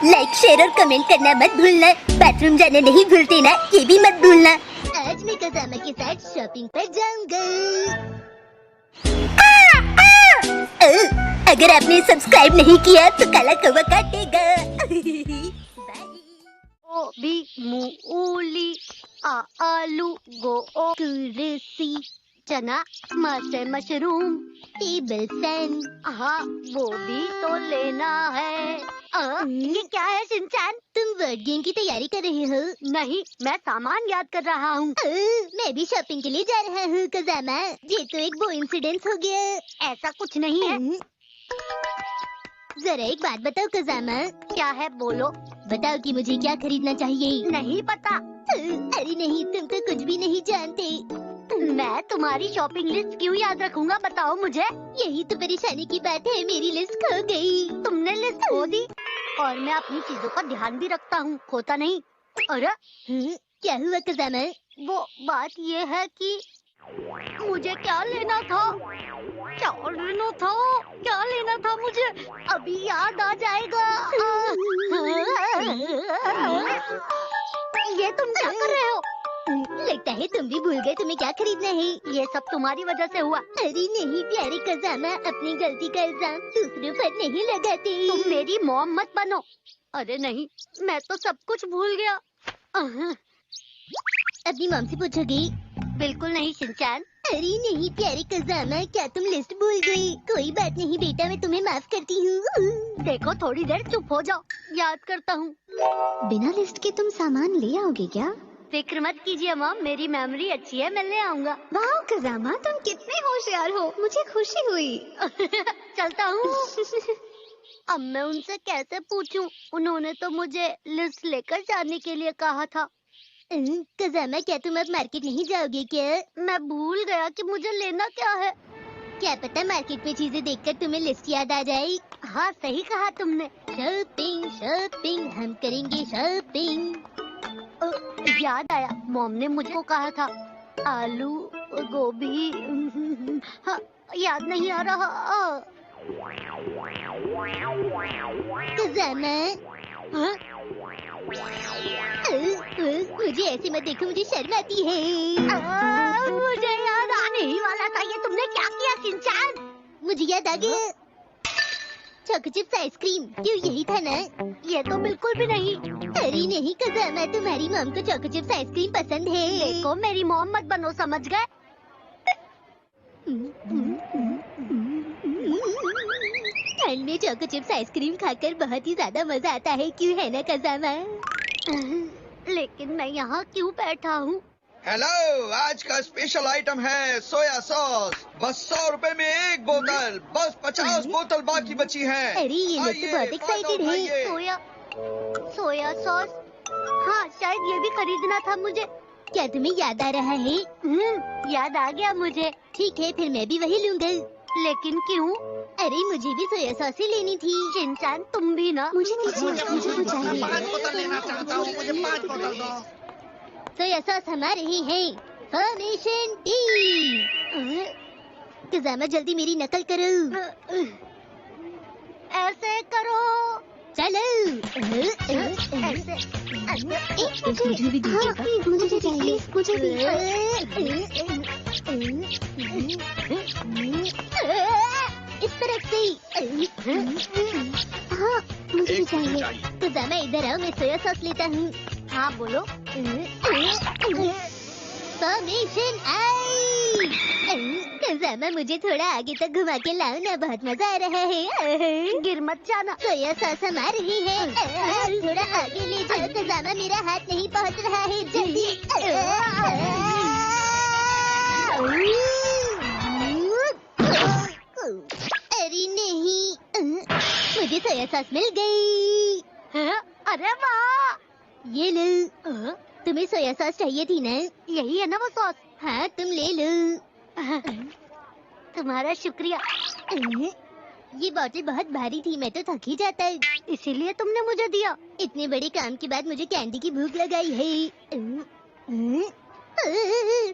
Like share और comment करना मत भूलना। बाथरूम जाना नहीं भूलते ना, ये भी मत भूलना। आज मैं कज़ामा के साथ शॉपिंग पर जाऊंगा। अगर आपने सब्सक्राइब नहीं किया तो काला कौवा काटेगा। बी मूली आलू कुर्सी चना मशरूम टेबल फैन। हाँ वो भी तो लेना है। ये क्या है शिनचैन? तुम वर्ड गेम की तैयारी कर रहे हो? नहीं, मैं सामान याद कर रहा हूँ। मैं भी शॉपिंग के लिए जा रहा हूँ कज़ामा। ये तो एक वो इंसिडेंस हो गया। ऐसा कुछ नहीं है। जरा एक बात बताओ कज़ामा। क्या है बोलो। बताओ कि मुझे क्या खरीदना चाहिए। नहीं पता। अरे नहीं, तुम तो कुछ भी नहीं जानते। मैं तुम्हारी शॉपिंग लिस्ट क्यों याद रखूंगा, बताओ मुझे। यही तो परेशानी की बात है, मेरी लिस्ट खो गई। तुमने लिस्ट खो दी? और मैं अपनी चीजों पर ध्यान भी रखता हूँ, खोता नहीं। अरे क्या हुआ कज़ामा? वो बात ये है कि मुझे क्या लेना था, क्या लेना था मुझे अभी याद आ जाएगा। ये तुम क्या कर रहे हो? लगता है तुम भी भूल गए तुम्हें क्या खरीदना है। ये सब तुम्हारी वजह से हुआ। अरे नहीं प्यारे कज़ामा, अपनी गलती का इल्जाम दूसरों पर नहीं लगाते। तुम मेरी मॉम मत बनो। अरे नहीं, मैं तो सब कुछ भूल गया। अपनी मॉम से पूछोगी? बिल्कुल नहीं शिनचैन। अरे नहीं प्यारे कज़ामा, क्या तुम लिस्ट भूल गई? कोई बात नहीं बेटा, मैं तुम्हें माफ करती हूँ। देखो थोड़ी देर चुप हो जाओ, याद करता हूँ। बिना लिस्ट के तुम सामान ले आओगे क्या? फिक्र मत कीजिए मॉम, मेरी मेमोरी अच्छी है, मैं ले आऊंगा। वाह कज़ामा, तुम कितने होशियार हो, मुझे खुशी हुई। चलता हूँ। अब मैं उनसे कैसे पूछूं? उन्होंने तो मुझे लिस्ट लेकर जाने के लिए कहा था। कज़ामा, क्या तुम अब मार्केट नहीं जाओगे क्या? मैं भूल गया कि मुझे लेना क्या है। क्या पता मार्केट में चीजें देखकर तुम्हें लिस्ट याद आ जाए। हाँ सही कहा तुमने। शॉपिंग शॉपिंग हम करेंगे शॉपिंग। याद आया, मॉम ने मुझे कहा था आलू गोभी। हाँ, याद नहीं आ रहा। कज़ामा, हाँ? मुझे ऐसे मत देखो, मुझे शर्म आती है। मुझे याद आने ही वाला था। ये तुमने क्या किया शिनचैन? मुझे याद आ गया, चॉको चिप्स आइसक्रीम। क्यों यही था ना? ये तो बिल्कुल भी नहीं। अरे नहीं कज़ामा, तुम्हारी मॉम को चॉको चिप्स आइसक्रीम पसंद है। देखो मेरी मॉम मत बनो, समझ गए? ठंड में चॉको चिप्स आइसक्रीम खाकर बहुत ही ज्यादा मजा आता है, क्यों है ना कज़ामा? लेकिन मैं यहाँ क्यों बैठा हूँ? हेलो, आज का स्पेशल आइटम है सोया सॉस। बस 100 रुपए में एक बोतल, बस 50 बोतल बाकी बची हैं। अरे ये लोग तो बहुत एक्साइटेड है। Soya sauce. हाँ शायद ये भी खरीदना था मुझे। क्या तुम्हें याद आ रहा है? याद आ गया मुझे। ठीक है, फिर मैं भी वही लूंगा। लेकिन क्यों? अरे मुझे भी सोया सॉस ही लेनी थी। शिनचैन तुम भी ना। मुझे तो चाहिए। 5 बोतल लेना चाहता हूँ, मुझे 5 बोतल दो। सोया सॉस हमारे ही है। Formation T. कज़ामा जल्दी मेरी नकल करो। ऐसे करो। चलो। मुझे भी दीजिएगा। मुझे चाहिए, मुझे भी। इस तरफ से। हाँ मुझे भी चाहिए। कज़ामा इधर आओ, मैं सोया सॉस लेता हूँ। हाँ बोलो। फॉर्मेशन आई। कज़ामा मुझे थोड़ा आगे तक घुमा के लाओ ना, बहुत मजा आ रहा है। गिर मत जाना। सोया सॉस हमारे ही है। थोड़ा आगे ले जाओ कज़ामा, मेरा हाथ नहीं पहुंच रहा है, जल्दी। अरे नहीं, मुझे सोया सॉस मिल गई। अरे वाह, ये लो। तुम्हें सोया सॉस चाहिए थी ना? यही है ना वो सॉस? हाँ तुम ले लो। तुम्हारा शुक्रिया। ये बोतल बहुत भारी थी, मैं तो थक ही जाता। इसीलिए तुमने मुझे दिया। इतने बड़े काम के बाद मुझे कैंडी की भूख लगाई है।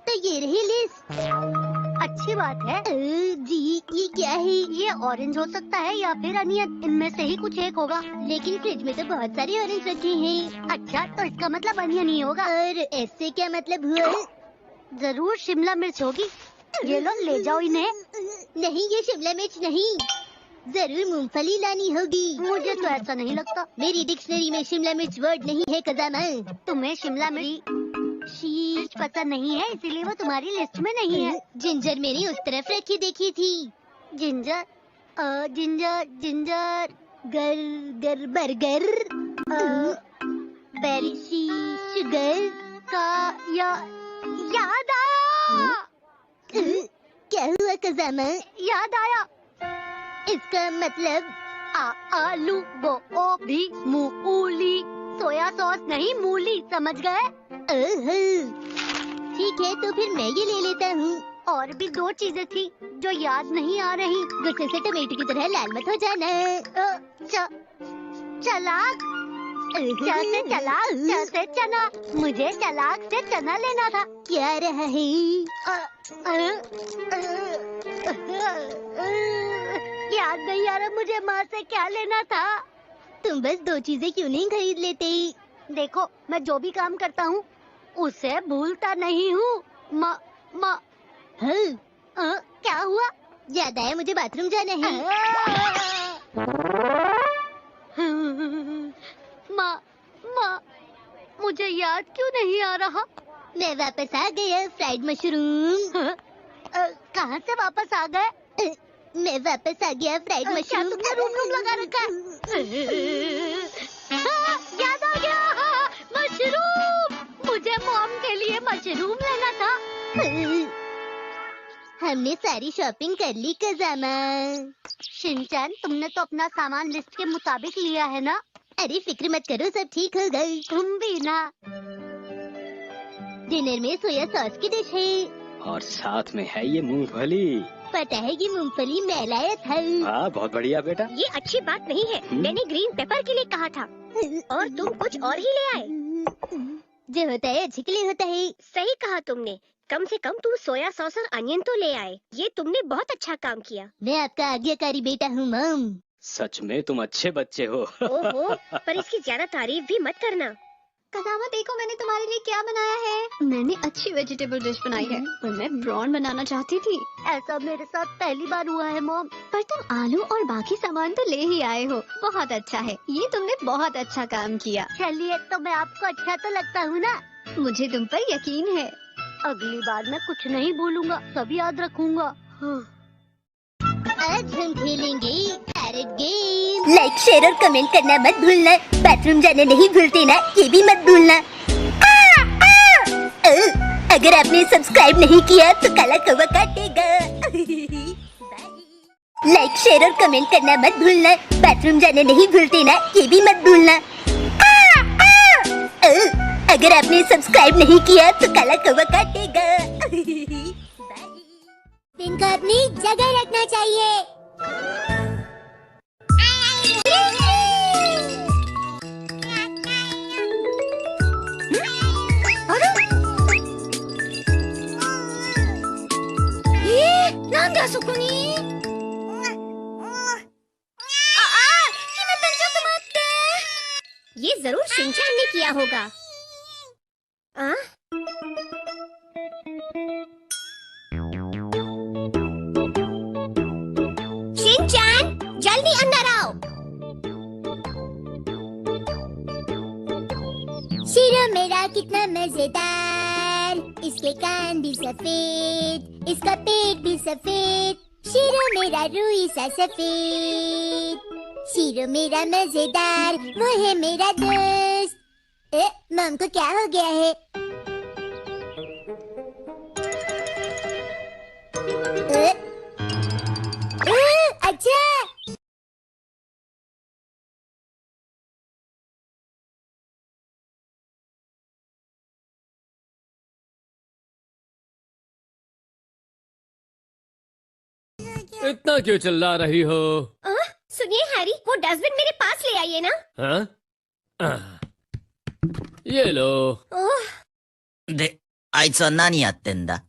तो ये रही लिस्ट। अच्छी बात है। जी ये क्या है? ये ऑरेंज हो सकता है या फिर अनियन, इनमें से ही कुछ एक होगा। लेकिन फ्रिज में तो बहुत सारे ऑरेंज रखे हैं। अच्छा, तो इसका मतलब अनियन ही होगा। और ऐसे क्या मतलब हुआ? जरूर शिमला मिर्च होगी। ये लो, ले जाओ इन्हें। नहीं, ये शिमला मिर्च नहीं, जरूर मूंगफली लानी होगी। मुझे तो ऐसा नहीं लगता। मेरी डिक्शनरी में शिमला मिर्च वर्ड नहीं है कजामा। तुम्हें शिमला मिर्च पसंद नहीं है, इसीलिए वो तुम्हारी लिस्ट में नहीं है। जिंजर मैंने उस तरफ रखी देखी थी। जिंजर, जिंजर, गर गर बर्गर, बेरी शुगर का याद आया। क्या हुआ कजामा? याद आया। इसका मतलब आलू, गोभी, मूली, सोया सॉस नहीं, मूली, समझ गए? ओहो, ठीक है, तो फिर मैं ये ले लेता हूँ। और भी 2 चीजें थी जो याद नहीं आ रही। गुस्से से टमाटर की तरह लाल मत हो जाना। चलाक, से चलाक, से चना। मुझे चलाक से चना लेना था। क्या रहा है? याद नहीं आ रहा मुझे माँ से क्या लेना था। तुम बस 2 चीजें क्यों नहीं खरीद लेते? देखो, मैं जो भी काम करता हूँ उसे भूलता नहीं हूँ। माँ क्या हुआ? याद आया, मुझे बाथरूम जाना है। माँ, मुझे याद क्यों नहीं आ रहा? मैं वापस आ गया, फ्राइड मशरूम। कहाँ से वापस आ गए? मैं वापस आ गया, फ्राइड क्या मशरूम। तुमने रूम लगा रखा है? याद आ गया, मशरूम। मुझे मॉम के लिए मशरूम लेना था। हमने सारी शॉपिंग कर ली कजामा। शिनचैन, तुमने तो अपना सामान लिस्ट के मुताबिक लिया है ना? अरे फिक्र मत करो, सब ठीक हो गई। तुम भी ना। डिनर में सोया सॉस की डिश है और साथ में है ये मूंगफली। पता है ये मूंगफली मैं लाया था। हाँ, बहुत बढ़िया बेटा। ये अच्छी बात नहीं है। मैंने ग्रीन पेपर के लिए कहा था और तुम कुछ और ही ले आए। जो होता है अच्छे के लिए होता है। सही कहा तुमने। कम से कम तुम सोया सॉस और अनियन तो ले आए। ये तुमने बहुत अच्छा काम किया। मैं आपका आज्ञाकारी बेटा हूँ मॉम। सच में तुम अच्छे बच्चे हो। ओहो, पर इसकी ज्यादा तारीफ भी मत करना। कसामा, देखो मैंने तुम्हारे लिए क्या बनाया है। मैंने अच्छी वेजिटेबल डिश बनाई है, पर मैं प्रॉन बनाना चाहती थी। ऐसा मेरे साथ पहली बार हुआ है मॉम। पर तुम आलू और बाकी सामान तो ले ही आए हो। बहुत अच्छा है, ये तुमने बहुत अच्छा काम किया। चलिए, तो मैं आपको अच्छा तो लगता हूँ ना? मुझे तुम पर यकीन है। अगली बार मैं कुछ नहीं भूलूंगा, सब याद रखूंगा। आज हम खेलेंगे पैरेट गेम। लाइक, शेयर और कमेंट करना मत भूलना। बाथरूम जाना नहीं भूलते ना, ये भी मत भूलना। अगर आपने सब्सक्राइब नहीं किया तो काला कौवा काटेगा। लाइक, शेयर और कमेंट करना मत भूलना। बाथरूम जाना नहीं भूलते ना, ये भी मत भूलना। अगर आपने सब्सक्राइब नहीं किया तो काला कौवा काटेगा। दिन को अपनी जगह रखना चाहिए। ये जरूर शिनचैन ने किया होगा। शिनचैन, जल्दी अंदर आओ। शीरो मेरा कितना मजेदार, इसके कान भी सफेद, इसका पेट भी सफेद। शीरो मेरा रूई सा सफेद। शीरो मेरा मजेदार, वो है मेरा दोस्त। मम को क्या हो गया है? अच्छा, इतना क्यों चिल्ला रही हो? सुनिए हैरी, वो डस्टबिन मेरे पास ले आइए ना। हाँ? ये लो।で、あいつは何やってんだ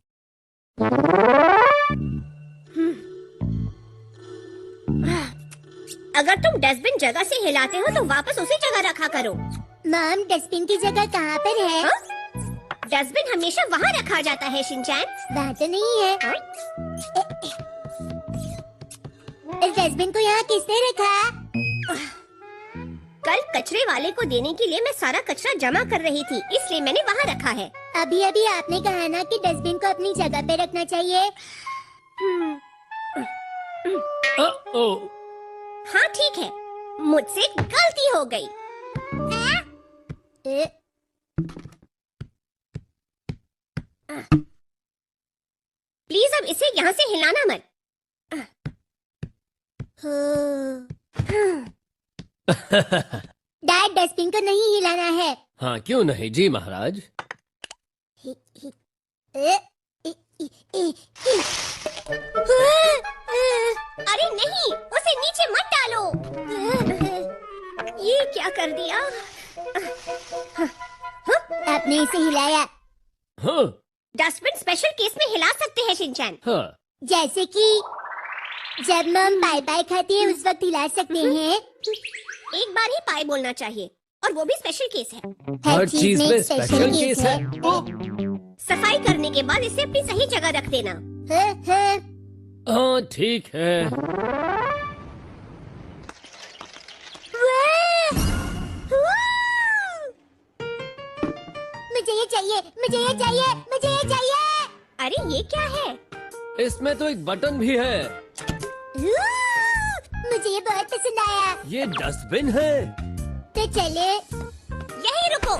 अगर तुम डस्टबिन जगह से हिलाते हो तो वापस उसी जगह रखा करो। मॉम, डस्टबिन की जगह कहाँ पर है? हाँ? डस्टबिन हमेशा वहाँ रखा जाता है शिनचैन। वहाँ तो नहीं है। इस डस्टबिन को यहाँ किसने रखा? कल कचरे वाले को देने के लिए मैं सारा कचरा जमा कर रही थी, इसलिए मैंने वहाँ रखा है। अभी अभी आपने कहा ना कि डस्टबिन को अपनी जगह पे रखना चाहिए। ओ, हाँ ठीक है, मुझसे गलती हो गई। ए, प्लीज अब इसे यहाँ से हिलाना मत। डैड, डस्टबिन को नहीं हिलाना है। हाँ क्यों नहीं जी महाराज। अरे नहीं, उसे नीचे मत डालो। ये क्या कर दिया? आपने इसे हिलाया। हाँ डस्टबिन स्पेशल केस में हिला सकते हैं शिनचैन। हाँ जैसे कि जब मम पाई पाई खाती है उस वक्त हिला सकते हैं। एक बार ही पाई बोलना चाहिए, और वो भी स्पेशल केस है। हर चीज में स्पेशल केस है। सफाई करने के बाद इसे अपनी सही जगह रख देना। हाँ ठीक है। मुझे ये चाहिए, मुझे ये चाहिए, मुझे ये चाहिए। अरे ये क्या है? इसमें तो एक बटन भी है। मुझे ये बहुत पसंद आया। ये डस्टबिन है। तो चले। यही रुको,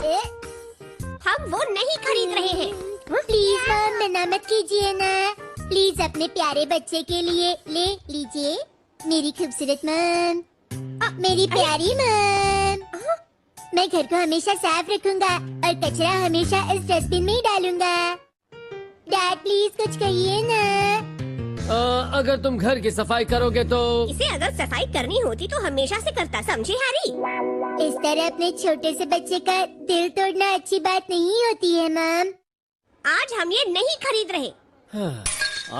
हम वो नहीं खरीद रहे हैं। प्लीज मम, मना मत कीजिए ना। प्लीज अपने प्यारे बच्चे के लिए ले लीजिए। मेरी खूबसूरत मम, मेरी प्यारी मम। मैं घर को हमेशा साफ रखूंगा और कचरा हमेशा इस डस्टबिन में ही डालूंगा। डैड प्लीज कुछ कहिए ना। अगर तुम घर की सफाई करोगे तो। इसे अगर सफाई करनी होती तो हमेशा से करता, समझे हैरी? इस तरह अपने छोटे से बच्चे का दिल तोड़ना अच्छी बात नहीं होती है मम। आज हम ये नहीं खरीद रहे। हाँ,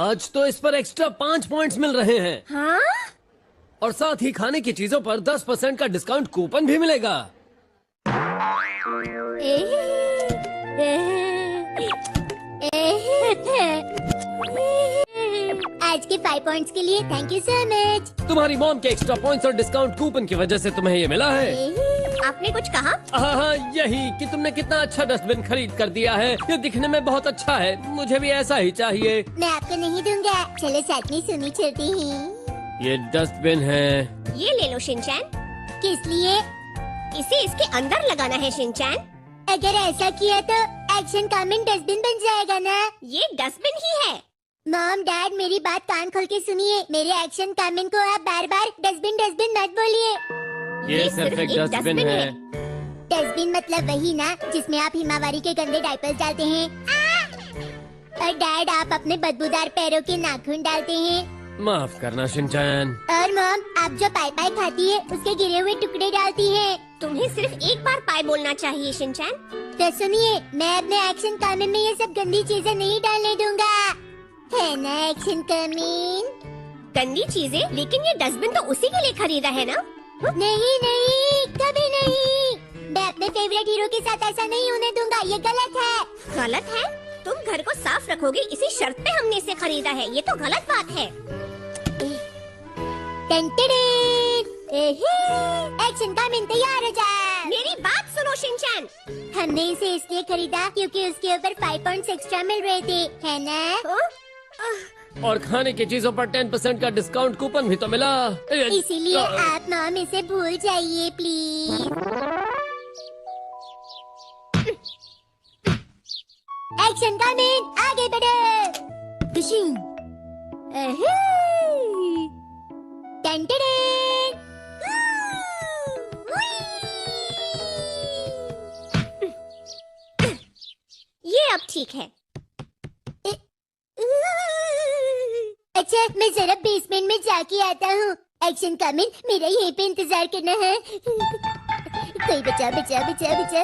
आज तो इस पर एक्स्ट्रा 5 पॉइंट्स मिल रहे हैं। हाँ? और साथ ही खाने की चीजों पर 10% का डिस्काउंट कूपन भी मिलेगा। आज के 5 पॉइंट्स के लिए थैंक यू सो मच। तुम्हारी मॉम के एक्स्ट्रा पॉइंट्स और डिस्काउंट कूपन की वजह से तुम्हें ये मिला है। आपने कुछ कहा? हाँ यही कि तुमने कितना अच्छा डस्टबिन खरीद कर दिया है। ये दिखने में बहुत अच्छा है, मुझे भी ऐसा ही चाहिए। मैं आपको नहीं दूंगा। चलो साथ में सुनी चलती हैं। ये डस्टबिन है। ये ले लो शिनचैन। किस लिए? इसे इसके अंदर लगाना है शिनचैन। अगर ऐसा किया तो एक्शन कमेंट डस्टबिन बन जाएगा ना। ये डस्टबिन ही है। मॉम डैड, मेरी बात कान खोल के सुनिए। मेरे एक्शन कमेंट को आप बार बार डस्टबिन डस्टबिन मत बोलिए। ये सिर्फ एक डस्टबिन है। डस्टबिन मतलब वही ना जिसमें आप हिमावारी के गंदे डायपर्स डालते हैं। और डैड, आप अपने बदबूदार पैरों के नाखून डालते हैं। माफ करना शिनचैन। और मॉम, आप जो पाई पाई खाती है उसके गिरे हुए टुकड़े डालती हैं। तुम्हें सिर्फ एक बार पाई बोलना चाहिए शिनचैन। तो सुनिए, मैं अपने एक्शन कमेंट में ये सब गंदी चीजें नहीं डालने दूंगा, है ना एक्शन कमेंट? गंदी चीजें? लेकिन ये डस्टबिन तो उसी के लिए खरीदा है ना? नहीं नहीं, कभी नहीं। मैं अपने फेवरेट हीरो के साथ ऐसा नहीं होने दूंगा। ये गलत है। गलत है? तुम घर को साफ रखोगे इसी शर्त पे हमने इसे खरीदा है। ये तो गलत बात है। एक्शन कमेंट तैयार हो जाए। मेरी बात सुनो शिनचैन। हमने इसे इसलिए खरीदा क्योंकि उसके ऊपर 5 पॉइंट्स एक्स्ट्रा मिल रहे थे, है ना? और खाने की चीजों पर 10% का डिस्काउंट कूपन भी तो मिला। इसीलिए आप मॉम इसे भूल जाइए प्लीज। एक्शन कमेंट, आगे बढ़ो। डिशिंग। ये अब ठीक है। अच्छा, मैं जरा बेसमेंट में जाके आता हूँ। एक्शन कमेंट, मेरा यहीं पे इंतजार करना है। कोई बचा बचा बचा बचा।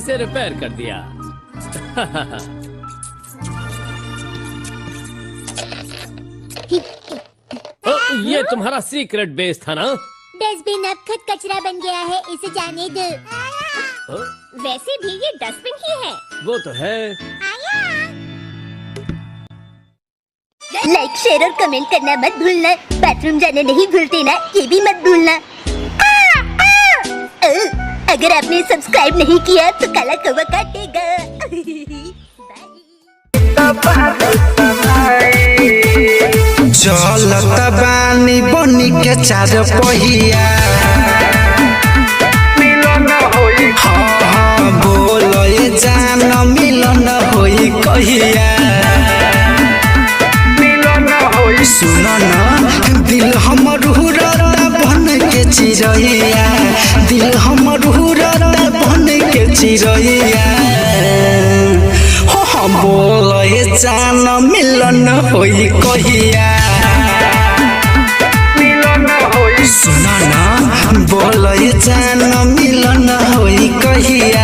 इसे रिपेयर कर दिया। ओ, ये तुम्हारा सीक्रेट बेस था ना? डस्टबिन अब खुद कचरा बन गया है, इसे जाने दो। ओ, वैसे भी ये डस्टबिन ही है। वो तो है। लाइक, शेयर और कमेंट करना मत भूलना। बाथरूम जाना नहीं भूलते ना, ये भी मत भूलना। अगर आपने सब्सक्राइब नहीं किया तो काला कौवा काटेगा। चलत बानी बनी के चार पहिया, हाँ बोलो ये जान मिलन होई कहिया। सुनो ना दिल हमर हुरता बन के चिरैया, दिल हमर हुरता बन के चिरैया। हो बोलो ये जान मिलन होई कहिया। सुनो ना बोलो ये जान मिलन होई कहिया।